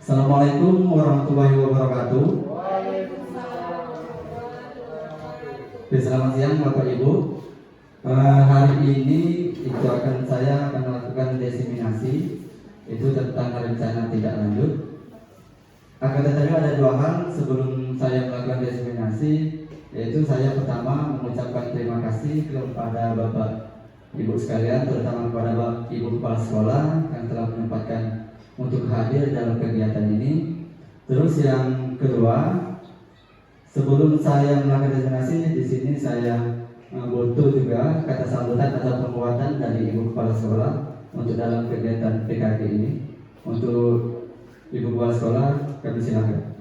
Assalamualaikum warahmatullahi wabarakatuh. Selamat siang Bapak Ibu. Hari ini saya akan melakukan diseminasi itu tentang rencana tindak lanjut. Akan tetapi ada dua hal sebelum saya melakukan diseminasi, yaitu saya pertama mengucapkan terima kasih kepada Bapak Ibu sekalian, terutama kepada Bapak Ibu Kepala Sekolah yang telah menyempatkan untuk hadir dalam kegiatan ini. Terus yang kedua, sebelum saya melakukan diseminasi di sini saya butuh juga kata sambutan atau penguatan dari Ibu Kepala Sekolah untuk dalam kegiatan PKG ini. Untuk Ibu Kepala Sekolah, kami silakan.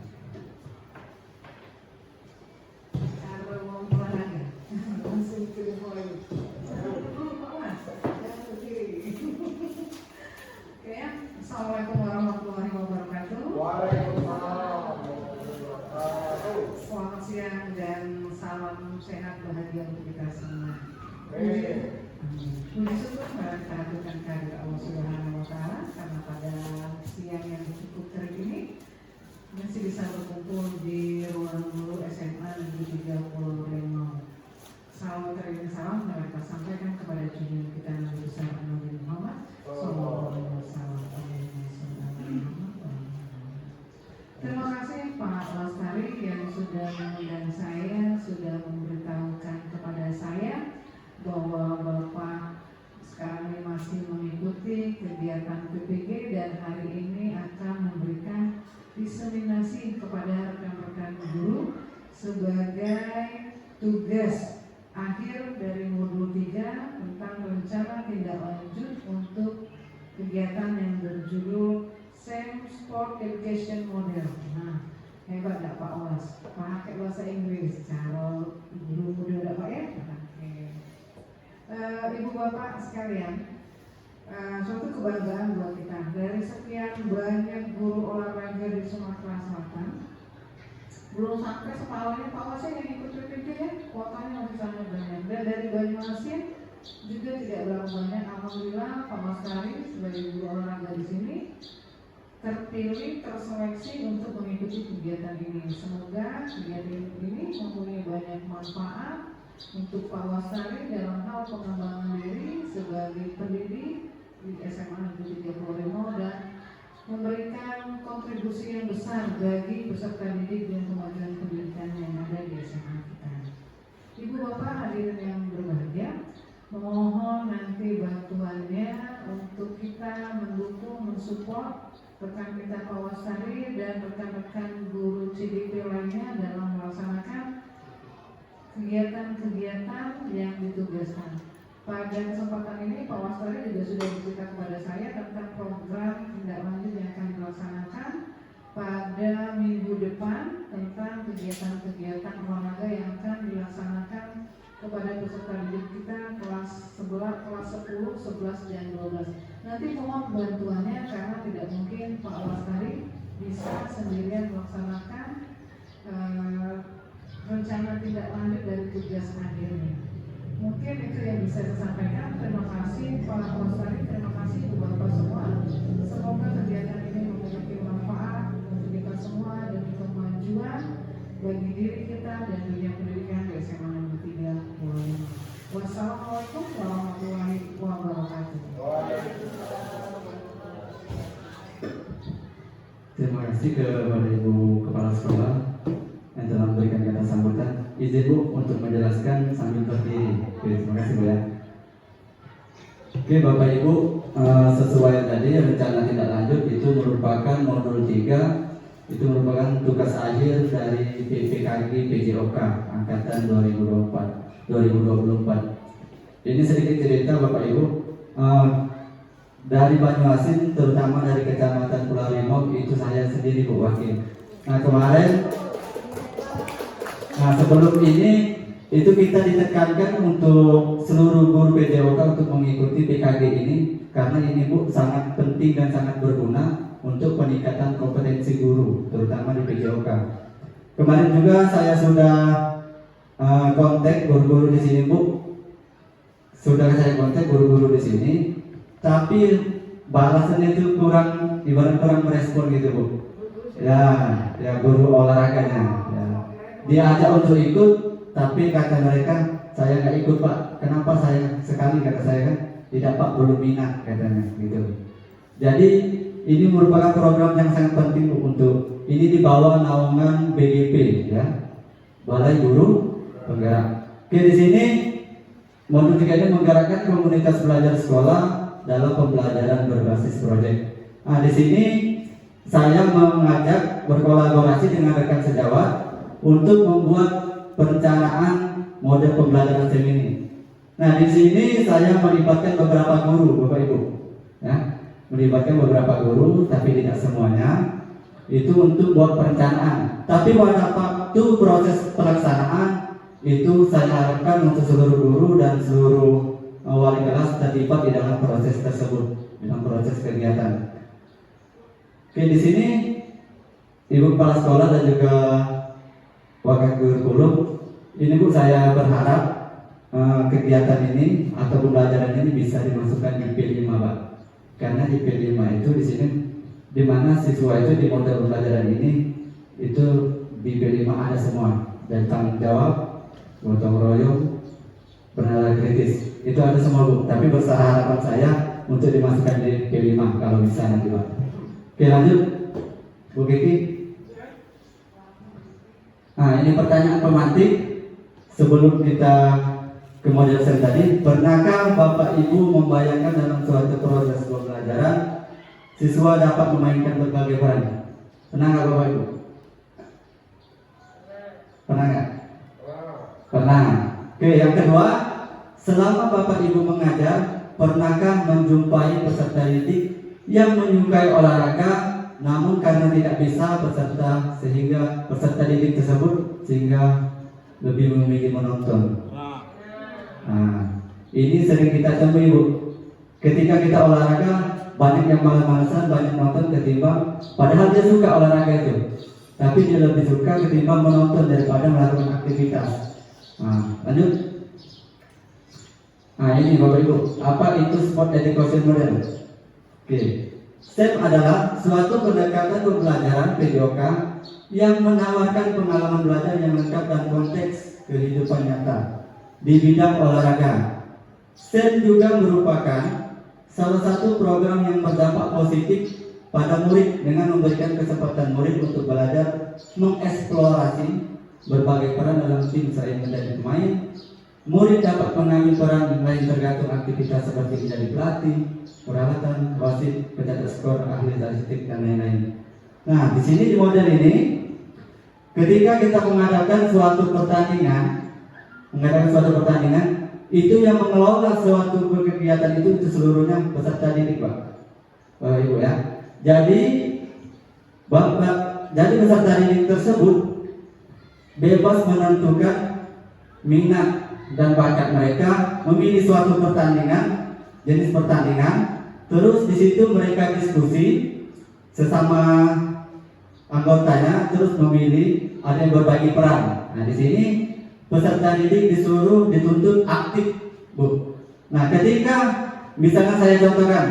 Assalamualaikum warahmatullahi wabarakatuh. Selamat siang dan salam sehat bahagia untuk kita semua. Puji syukur kita haturkan kehadirat Allah Subhanahu wa Ta'ala karena pada siang yang cukup terik ini masih bisa berkumpul di ruang guru SMA Negeri 3 Pulau Reno. Salam teringat salam kita sampaikan kepada junjungan kita Nabi besar Nabi Muhammad Sallallahu Alaihi Wasallam. Terima kasih Pak Lestari yang sudah mengundang saya, sudah memberitahukan kepada saya bahwa Bapak sekarang ini masih mengikuti kegiatan PPG dan hari ini akan memberikan diseminasi kepada rekan-rekan guru sebagai tugas akhir dari modul 3 tentang rencana tindak lanjut untuk kegiatan yang berjudul Same Sport Education Model. Nah, hebat tak Pak Was? Pakai bahasa Inggris, cara guru muda tak Pak ya? Ibu Bapak sekalian, suatu kebanggaan buat kita. Dari sekian banyak guru olahraga di Sumatera Selatan, belum sampai separuhnya Pak Was yang ikut PPG ya, kuotanya masih sangat banyak. Dan dari Banyuasin juga tidak berapa banyak. Alhamdulillah Pak Lestari sebagai guru olahraga di sini terpilih, terseleksi untuk mengikuti kegiatan ini. Semoga kegiatan ini mempunyai banyak manfaat untuk Pak Lestari dalam hal pengembangan diri sebagai pendidik di SMA Negeri 3 Pulau Reno dan memberikan kontribusi yang besar bagi peserta didik dan kemajuan pendidikan yang ada di SMA kita. Ibu Bapak hadirin yang berbahagia, mohon nanti bantuannya untuk kita mendukung, mensupport rekan kita Pak Lestari dan rekan-rekan guru CDP lainnya dalam melaksanakan kegiatan-kegiatan yang ditugaskan. Pada kesempatan ini Pak Lestari juga sudah bercerita kepada saya tentang program tindak lanjut yang akan dilaksanakan pada minggu depan tentang kegiatan-kegiatan olahraga yang akan dilaksanakan kepada peserta didik kita kelas 11, kelas 10, 11 dan 12. Nanti mohon bantuannya karena tidak mungkin Pak Lestari bisa sendirian melaksanakan rencana tindak lanjut dari tugas akhirnya. Mungkin itu yang bisa saya sampaikan. Terima kasih Pak Lestari, terima kasih Ibu Bapak semua. Semoga kegiatan ini memiliki manfaat untuk kita semua dan kemajuan bagi diri kita dan dunia pendidikan di SMA Negeri 3 Pulau Reno. Wassalamualaikum warahmatullahi wabarakatuh. Terima kasih kepada Ibu Kepala Sekolah yang telah memberikan kata sambutan. Izin Bu untuk menjelaskan sambil berdiri. Oke, terima kasih Bu ya. Oke Bapak Ibu, sesuai tadi rencana tindak lanjut itu merupakan modul 3. Itu merupakan tugas akhir dari PPKG PJOK angkatan 2024. Ini sedikit cerita Bapak Ibu. Dari Banyuasin, terutama dari Kecamatan Pulau Reno, itu saya sendiri Bu Wakil. Sebelum ini itu kita ditekankan untuk seluruh guru PJOK untuk mengikuti PKG ini karena ini Bu sangat penting dan sangat berguna untuk peningkatan kompetensi guru, terutama di PJOK. Kemarin juga saya sudah kontak guru-guru di sini Bu, sudah saya kontak guru-guru di sini, tapi balasannya itu kurang, ibarat kurang merespon gitu Bu. Ya guru olahraganya. Ya. Diajak untuk ikut, tapi kata mereka saya nggak ikut Pak. Kenapa saya sekali kata saya kan tidak Pak, belum minat katanya gitu. Jadi ini merupakan program yang sangat penting Bu, untuk ini di bawah naungan BGP ya, Balai Guru Penggerak. Oke, di sini modul 3 ini menggerakkan komunitas belajar sekolah dalam pembelajaran berbasis proyek. Nah, di sini saya mengajak berkolaborasi dengan rekan sejawat untuk membuat perencanaan model pembelajaran STEM ini. Nah, di sini saya melibatkan beberapa guru, Bapak Ibu, ya, melibatkan beberapa guru, tapi tidak semuanya. Itu untuk buat perencanaan. Tapi pada waktu proses pelaksanaan itu saya harapkan untuk seluruh guru dan seluruh wali kelas terlibat di dalam proses tersebut, dalam proses kegiatan. Oke, di sini Ibu Kepala Sekolah dan juga Wakil Kurikulum, ini Bu, saya berharap kegiatan ini atau pembelajaran ini bisa dimasukkan di P5 Pak. Karena di P5 itu di sini di mana siswa itu di model pembelajaran ini itu di P5 ada semua, dan tanggung jawab, gotong royong, penilaian kritis itu ada semua Bu. Tapi besar harapan saya untuk dimasukkan di P5 kalau bisa nanti Pak. Oke, lanjut Bu Kiki. Nah, ini pertanyaan pemantik sebelum kita ke model STEM tadi. Pernahkah Bapak Ibu membayangkan dalam suatu proses pembelajaran siswa dapat memainkan berbagai peran? Pernah nggak Bapak Ibu? Pernah nggak? Pernah. Oke, yang kedua, selama Bapak Ibu mengajar, pernahkah menjumpai peserta didik yang menyukai olahraga, namun karena tidak bisa sehingga peserta didik tersebut sehingga lebih memilih menonton? Nah, ini sering kita temui Bu. Ketika kita olahraga, banyak yang malas-malasan, banyak nonton ketimbang, padahal dia suka olahraga itu, tapi dia lebih suka ketimbang menonton daripada melakukan aktivitas. Nah, lanjut. Nah, ini Bapak Ibu, apa itu sport education model? Oke, STEM adalah suatu pendekatan pembelajaran PJOK yang menawarkan pengalaman belajar yang lengkap dan konteks kehidupan nyata di bidang olahraga. STEM juga merupakan salah satu program yang berdampak positif pada murid dengan memberikan kesempatan murid untuk belajar mengeksplorasi berbagai peran dalam tim. Saya menjadi pemain, murid dapat mengambil peran lain tergantung aktivitas seperti menjadi pelatih, peralatan, wasit, pencatat skor, ahli statistik, dan lain-lain. Nah, di sini di model ini, ketika kita mengadakan suatu pertandingan, itu yang mengelola suatu kegiatan itu seluruhnya peserta didik Pak, Ibu ya. Jadi peserta didik tersebut bebas menentukan minat dan bakat mereka, memilih suatu pertandingan, jenis pertandingan, terus di situ mereka diskusi sesama anggotanya, terus memilih, ada yang berbagi peran. Nah, di sini peserta didik dituntut aktif Bu. Nah, ketika misalnya saya contohkan,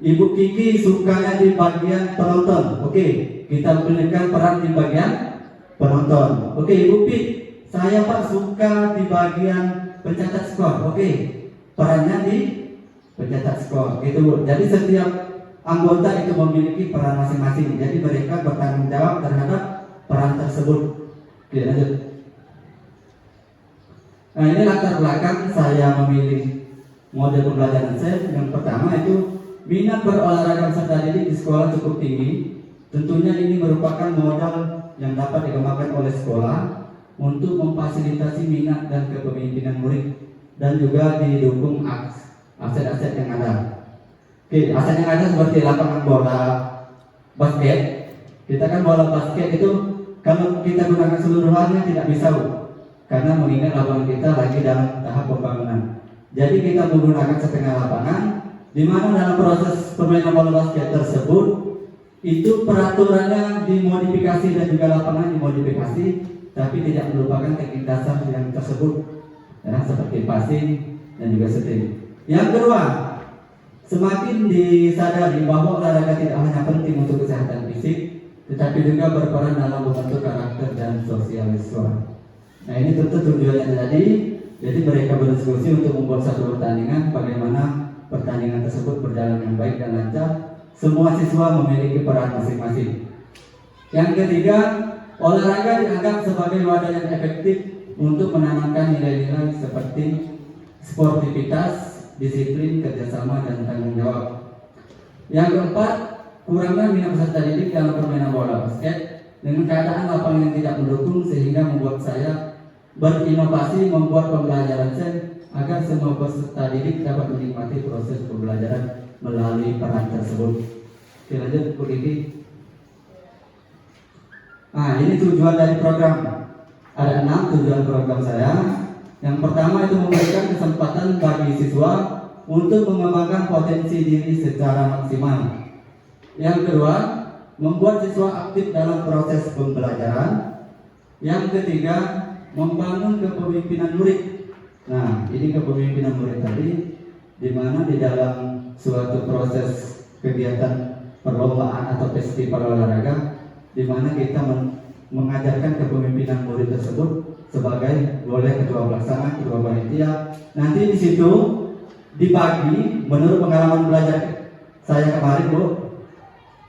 Ibu Kiki sukanya di bagian penonton, oke, kita berikan peran di bagian penonton. Oke, Ibu Pik, saya Pak suka di bagian pencatat skor, oke, perannya di pencatat skor, gitu Bu. Jadi setiap anggota itu memiliki peran masing-masing, jadi mereka bertanggung jawab terhadap peran tersebut. Oke, lanjut. Nah, ini latar belakang saya memilih model pembelajaran STEM. Yang pertama itu minat berolahraga peserta didik di sekolah cukup tinggi. Tentunya ini merupakan modal yang dapat dikembangkan oleh sekolah untuk memfasilitasi minat dan kepemimpinan murid, dan juga didukung aset-aset yang ada. Oke, aset yang ada seperti lapangan bola basket. Kita kan bola basket itu kalau kita gunakan seluruhannya tidak bisa Bu, karena mengingat lapangan kita lagi dalam tahap pembangunan. Jadi kita menggunakan setengah lapangan, di mana dalam proses permainan bola basket tersebut itu peraturannya dimodifikasi dan juga lapangan dimodifikasi, tapi tidak melupakan teknik dasar yang tersebut, ya, seperti passing dan juga shooting. Yang kedua, Semakin disadari bahwa olahraga tidak hanya penting untuk kesehatan fisik, tetapi juga berperan dalam membentuk karakter dan sosial siswa. Nah, ini tentu tujuannya tadi. Jadi mereka berdiskusi untuk membuat satu pertandingan, bagaimana pertandingan tersebut berjalan dengan baik dan lancar. Semua siswa memiliki peran masing-masing. Yang ketiga, olahraga dianggap sebagai wadah yang efektif untuk menanamkan nilai-nilai seperti sportivitas, disiplin, kerjasama, dan tanggung jawab. Yang keempat, kurangnya minat peserta didik dalam permainan bola basket dengan keadaan lapangan yang tidak mendukung, sehingga membuat saya berinovasi membuat pembelajaran SEN agar semua peserta didik dapat menikmati proses pembelajaran melalui peran tersebut. Oke, lanjut Bu Kiki. Nah, ini tujuan dari program. Ada 6 tujuan program saya. Yang pertama itu memberikan kesempatan bagi siswa untuk mengembangkan potensi diri secara maksimal. Yang kedua, membuat siswa aktif dalam proses pembelajaran. Yang ketiga, membangun kepemimpinan murid. Nah, ini kepemimpinan murid tadi, di mana di dalam suatu proses kegiatan perlombaan atau festival olahraga, di mana kita mengajarkan kepemimpinan murid tersebut sebagai boleh ketua pelaksana, ketua panitia. Nanti di situ dibagi menurut pengalaman belajar saya kemarin, Bu.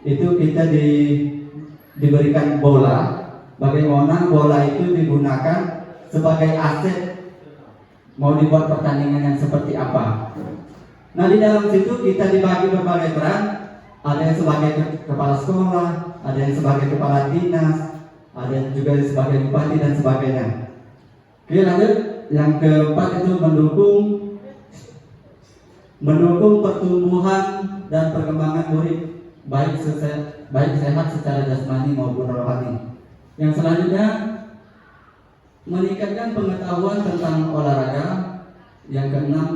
Itu kita diberikan bola, bagaimana bola itu digunakan sebagai aset mau dibuat pertandingan yang seperti apa. Nah, di dalam situ kita dibagi berbagai peran. Ada yang sebagai kepala sekolah, ada yang sebagai kepala dinas, ada yang juga sebagai bupati dan sebagainya. Oke, lanjut. Yang keempat itu mendukung pertumbuhan dan perkembangan murid baik sehat secara jasmani maupun rohani. Yang selanjutnya, meningkatkan pengetahuan tentang olahraga. Yang keenam,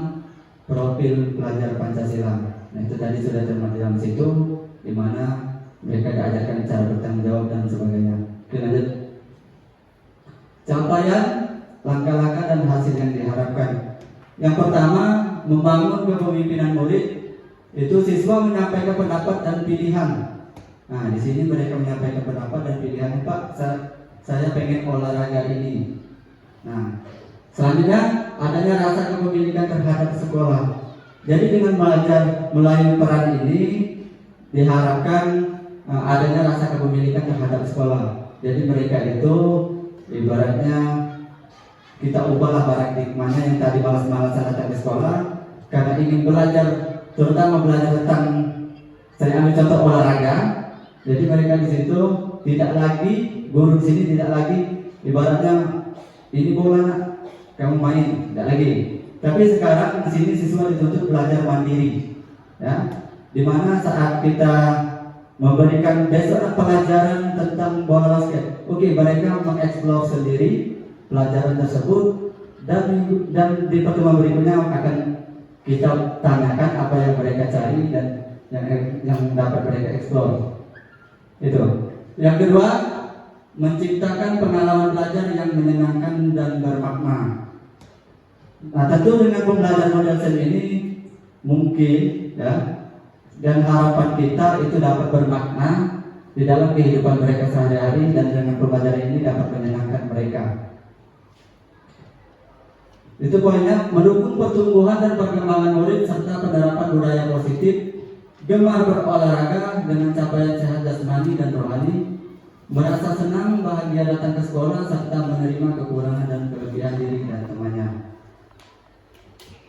profil pelajar Pancasila. Nah, itu tadi sudah termasuk dalam situ, di mana mereka diajarkan cara bertanggung jawab dan sebagainya. Oke, lanjut. Capaian, langkah-langkah dan hasil yang diharapkan. Yang pertama, membangun kepemimpinan murid. Itu siswa menyampaikan pendapat dan pilihan. Nah, di sini mereka menyampaikan pendapat dan pilihan. Pak, saya pengen olahraga ini. Nah, selanjutnya adanya rasa kepemilikan terhadap sekolah. Jadi dengan belajar melalui peran ini diharapkan adanya rasa kepemilikan terhadap sekolah. Jadi mereka itu ibaratnya kita ubahlah paradigmanya yang tadi malas-malasan datang ke sekolah karena ingin belajar, terutama belajar tentang, saya ambil contoh olahraga. Jadi mereka di situ tidak lagi, guru di sini tidak lagi ibaratnya ini bola kamu main, tidak lagi. Tapi sekarang di sini siswa dituntut belajar mandiri, ya. Dimana saat kita memberikan besok pelajaran tentang bola basket, oke, mereka mengeksplor sendiri pelajaran tersebut, dan di pertemuan berikutnya akan kita tanyakan apa yang mereka cari dan yang dapat mereka eksplor. Itu. Yang kedua, menciptakan pengalaman belajar yang menyenangkan dan bermakna. Nah, tentu dengan pembelajaran model SEN ini mungkin, ya, dan harapan kita itu dapat bermakna di dalam kehidupan mereka sehari-hari, dan dengan pembelajaran ini dapat menyenangkan mereka. Itu poinnya, mendukung pertumbuhan dan perkembangan murid serta penerapan budaya positif, gemar berolahraga dengan capaian sehat jasmani dan rohani, merasa senang bahagia datang ke sekolah serta menerima kekurangan dan kelebihan diri dan temannya.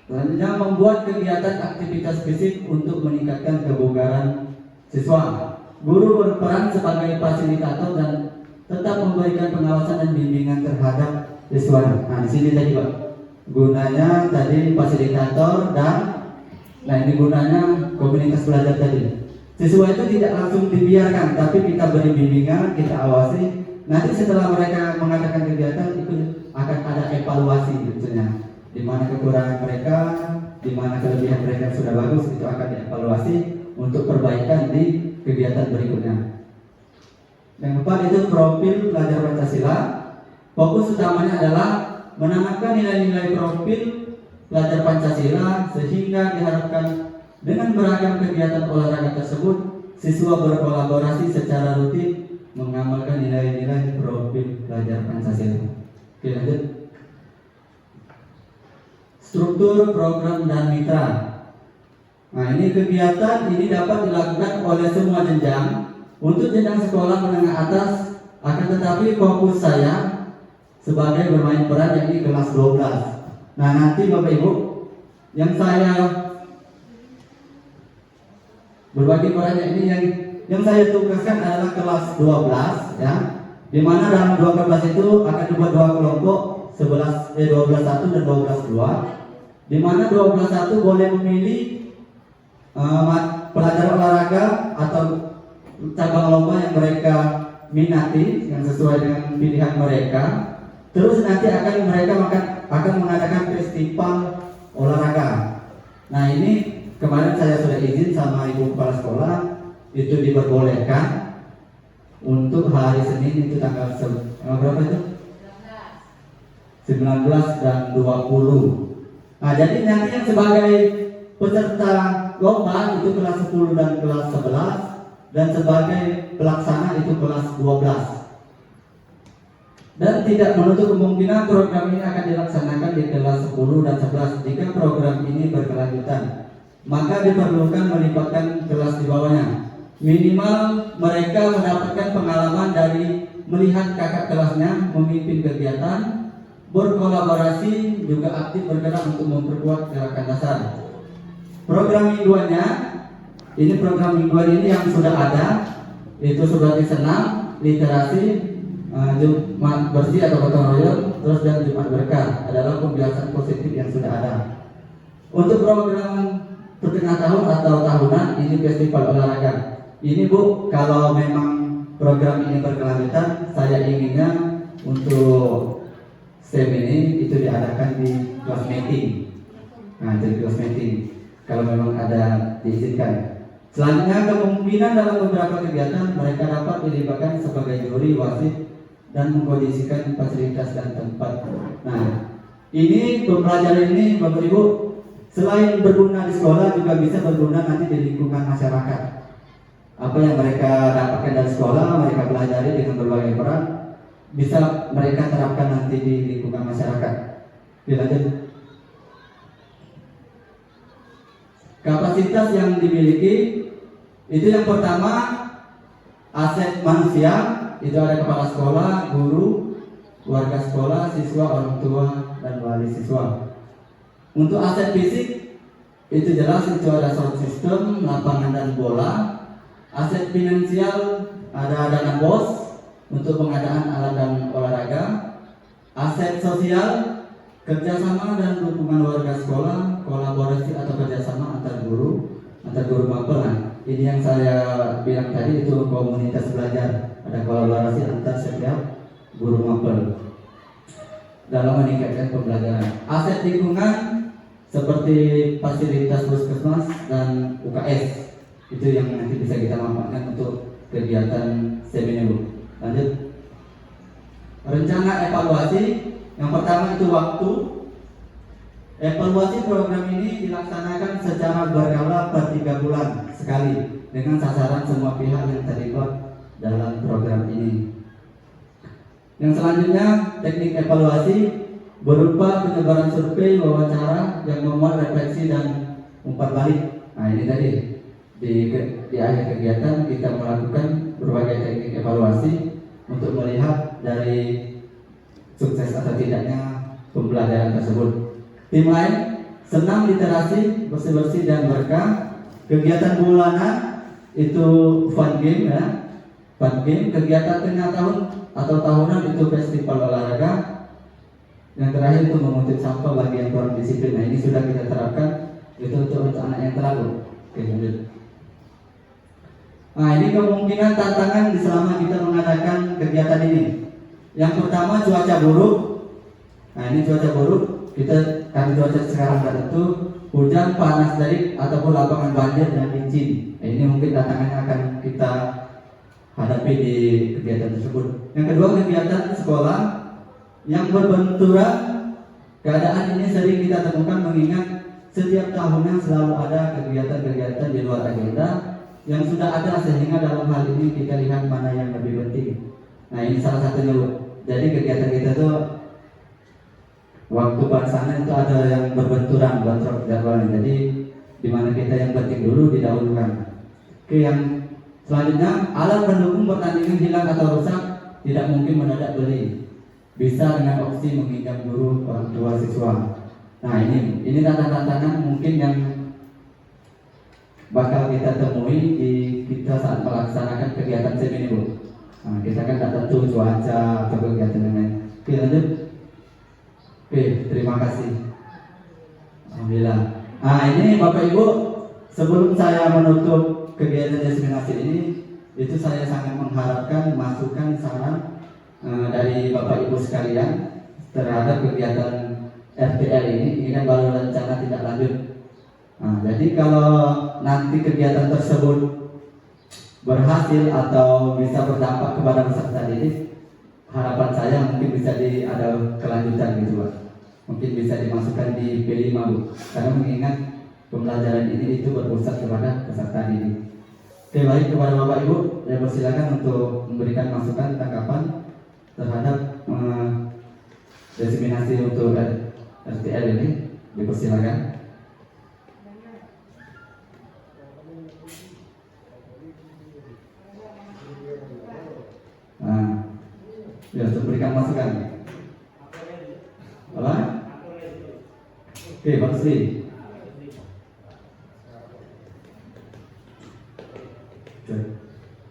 Selanjutnya, membuat kegiatan aktivitas fisik untuk meningkatkan kebugaran siswa. Guru berperan sebagai fasilitator dan tetap memberikan pengawasan dan bimbingan terhadap siswa. Nah, di sini tadi, Pak, gunanya tadi fasilitator dan ini gunanya komunitas belajar tadi. Siswa itu tidak langsung dibiarkan, tapi kita beri bimbingan, kita awasi. Nanti setelah mereka mengadakan kegiatan itu akan ada evaluasi tentunya. Di mana kekurangan mereka, di mana kelebihan mereka sudah bagus, itu akan dievaluasi untuk perbaikan di kegiatan berikutnya. Yang keempat itu profil pelajar Pancasila. Fokus utamanya adalah menanamkan nilai-nilai profil pelajar Pancasila sehingga diharapkan Dengan beragam kegiatan olahraga tersebut, siswa berkolaborasi secara rutin mengamalkan nilai-nilai profil belajar Pancasila. Oke, lanjut. Struktur program dan mitra. Nah, ini kegiatan ini dapat dilakukan oleh semua jenjang. Untuk jenjang sekolah menengah atas, akan tetapi fokus saya sebagai bermain peran yakni kelas 12. Nah, nanti Bapak Ibu, yang saya berbagi peran ini yang saya tugaskan adalah kelas 12 ya. Di mana dalam dua kelas itu akan dibuat dua kelompok 12-1 dan 12-2. Di mana 12-1 boleh memilih pelajaran olahraga atau cabang lomba yang mereka minati yang sesuai dengan pilihan mereka. Terus nanti mereka akan mengadakan festival olahraga. Nah, ini kemarin saya sudah izin sama Ibu Kepala Sekolah itu diperbolehkan untuk hari Senin itu tanggal berapa itu? 19 dan 20. Nah, jadi nanti yang sebagai peserta lomba itu kelas 10 dan kelas 11, dan sebagai pelaksana itu kelas 12. Dan tidak menutup kemungkinan program ini akan dilaksanakan di kelas 10 dan 11. Jika program ini berkelanjutan, maka diperlukan melibatkan kelas di bawahnya. Minimal mereka mendapatkan pengalaman dari melihat kakak kelasnya memimpin kegiatan, berkolaborasi, juga aktif bergerak untuk memperkuat gerakan dasar. Program mingguannya, ini program mingguan ini yang sudah ada, itu seperti senam, literasi, Jumat bersih atau gotong royong, terus dan Jumat berkah adalah pembiasaan positif yang sudah ada. Untuk program pertengahan tahun atau tahunan, ini festival olahraga. Ini Bu, kalau memang program ini berkelanjutan, saya inginnya untuk STEM ini itu diadakan di kelas meeting. Nah, jadi kelas meeting kalau memang ada diizinkan. Selanjutnya, kemungkinan dalam beberapa kegiatan mereka dapat dilibatkan sebagai juri, wasit, dan mengkondisikan fasilitas dan tempat. Nah, ini pembelajaran ini Bapak Ibu selain berguna di sekolah juga bisa berguna nanti di lingkungan masyarakat. Apa yang mereka dapatkan dari sekolah, mereka pelajari dengan berbagai peran, bisa mereka terapkan nanti di lingkungan masyarakat. Dilanjut. Kapasitas yang dimiliki itu yang pertama aset manusia, itu ada kepala sekolah, guru, warga sekolah, siswa, orang tua, dan wali siswa. Untuk aset fisik itu jelas itu ada sound system, lapangan dan bola. Aset finansial ada dana BOS untuk pengadaan alat dan olahraga. Aset sosial kerjasama dan dukungan warga sekolah, kolaborasi atau kerjasama antar guru mapel. Nah, ini yang saya bilang tadi itu komunitas belajar, ada kolaborasi antar setiap guru mapel dalam meningkatkan pembelajaran. Aset lingkungan seperti fasilitas puskesmas dan UKS itu yang nanti bisa kita manfaatkan untuk kegiatan seminar. Lanjut. Rencana evaluasi yang pertama itu waktu. Evaluasi program ini dilaksanakan secara berkala per 3 bulan sekali dengan sasaran semua pihak yang terlibat dalam program ini. Yang selanjutnya, teknik evaluasi berupa penyebaran survei, wawancara yang memuat refleksi dan umpan balik. Nah, ini tadi di akhir kegiatan kita melakukan berbagai teknik evaluasi untuk melihat dari sukses atau tidaknya pembelajaran tersebut. Tim lain, senam, literasi, bersih-bersih dan berkah. Kegiatan bulanan itu fun game ya. Fun game. Kegiatan tengah tahun atau tahunan itu festival olahraga. Yang terakhir itu mengutip sampah bagi yang kurang disiplin. Nah, ini sudah kita terapkan itu untuk anak yang terlalu. Oke, lanjut. Nah, ini kemungkinan tantangan selama kita mengadakan kegiatan ini. Yang pertama, cuaca buruk. Nah, ini cuaca buruk. Karena cuaca sekarang tidak tentu, hujan, panas terik, ataupun lapangan banjir dan licin. Nah, ini mungkin tantangannya akan kita hadapi di kegiatan tersebut. Yang kedua, kegiatan sekolah yang berbenturan. Keadaan ini sering kita temukan mengingat setiap tahunnya selalu ada kegiatan-kegiatan di luar agenda yang sudah ada, sehingga dalam hal ini kita lihat mana yang lebih penting. Nah, ini salah satunya, Bu. Jadi kegiatan kita tuh waktu pelaksanaan itu ada yang bentrok jadwalnya. Jadi di mana kita yang penting dulu didahulukan. Oke, yang selanjutnya, alat pendukung pertandingan hilang atau rusak tidak mungkin mendadak beli. Bisa dengan opsi meminjam guru orang tua siswa. Nah, ini tantangan mungkin yang bakal kita temui di kita saat melaksanakan kegiatan SEM ini, Bu. Nah, kita kan tak tentu cuaca atau kegiatan yang lain. Oke, lanjut. Oke, terima kasih. Alhamdulillah. Nah, ini Bapak Ibu, sebelum saya menutup kegiatan diseminasi ini, itu saya sangat mengharapkan masukan saran dari Bapak Ibu sekalian terhadap kegiatan RTL ini. Ini kan baru rencana tindak lanjut. Nah, jadi kalau nanti kegiatan tersebut berhasil atau bisa berdampak kepada peserta didik, harapan saya mungkin bisa ada kelanjutan gitu, Pak. Mungkin bisa dimasukkan di P5, Bu. Karena mengingat pembelajaran ini itu berpusat kepada peserta didik. Oke, baik, kepada Bapak Ibu, saya persilakan untuk memberikan masukan tanggapan terhadap diseminasi untuk RTL ini. Dipersilakan. Nah, ya, untuk berikan masukan. Apa? Oke, Pak Sri.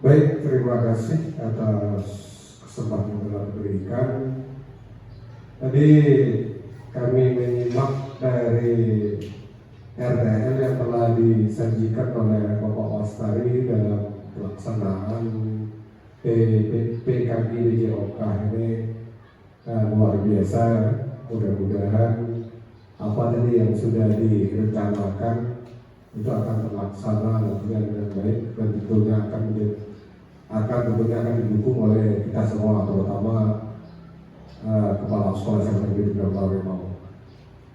Baik, terima kasih atas kesempatan yang telah diberikan. Tadi kami menyimak dari RTL yang telah disajikan oleh Bapak Wastari dalam pelaksanaan PKG DJOK ini luar biasa. Mudah-mudahan apa tadi yang sudah direncanakan itu akan terlaksana nantinya dengan baik, dan tentunya akan didukung oleh kita semua, terutama kepala sekolah yang berdiri di Kabupaten Mau.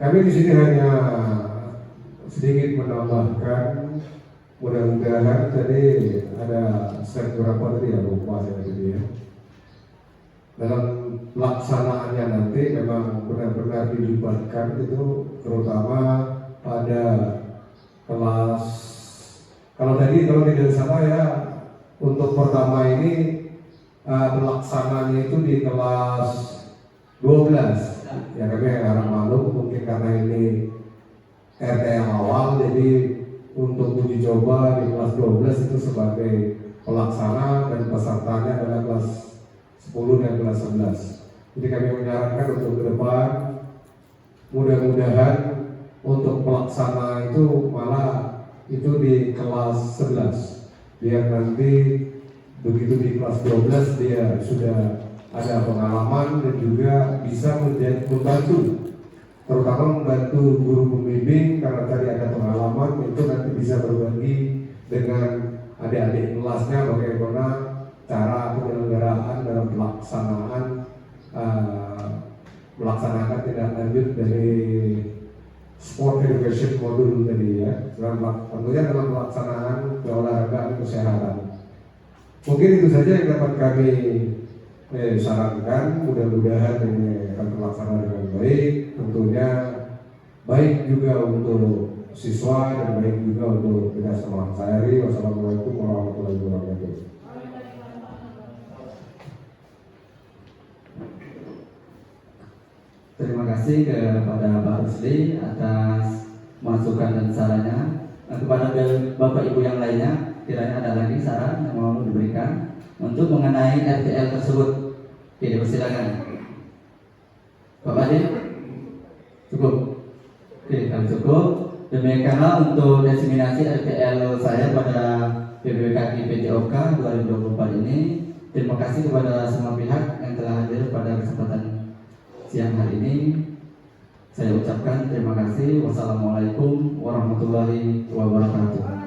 Kami di sini hanya sedikit menambahkan, mudah-mudahan tadi ada slide berapa tadi ya, lupa saya tadi ya. Dalam pelaksanaannya nanti memang benar-benar dilibatkan itu, terutama pada kelas, kalau tidak salah ya, untuk pertama ini pelaksanaannya itu di kelas 12. Ya, kami harap maklum mungkin karena ini RTL awal, jadi untuk uji coba di kelas 12 itu sebagai pelaksana dan pesertanya adalah kelas 10 dan kelas 11. Jadi kami menyarankan untuk ke depan mudah-mudahan untuk pelaksana itu malah itu di kelas 11, biar nanti begitu di kelas 12 dia sudah ada pengalaman dan juga bisa membantu, terutama membantu guru pembimbing, karena tadi ada pengalaman itu nanti bisa berbagi dengan adik-adik kelasnya bagaimana cara penyelenggaraan dalam melaksanakan tindak lanjut dari sport education modul tadi ya, tentunya dalam pelaksanaan keolahragaan kesehatan. Mungkin itu saja yang dapat kami sarankan. Mudah-mudahan ini akan terlaksana dengan baik, tentunya baik juga untuk siswa dan baik juga untuk kita semua. Saya Ri, wassalamualaikum warahmatullahi wabarakatuh. Terima kasih kepada Pak Rusli atas masukan dan sarannya. Kepada Bapak Ibu yang lainnya, kiranya ada lagi saran yang mau diberikan untuk mengenai RTL tersebut. Oke, dipersilakan. Bapak Adi, cukup? Oke, kalau cukup, demikianlah untuk diseminasi RTL saya pada PBKG PJOK 2024 ini. Terima kasih kepada semua pihak yang telah hadir pada kesempatan siang hari ini. Saya ucapkan terima kasih. Wassalamualaikum warahmatullahi wabarakatuh.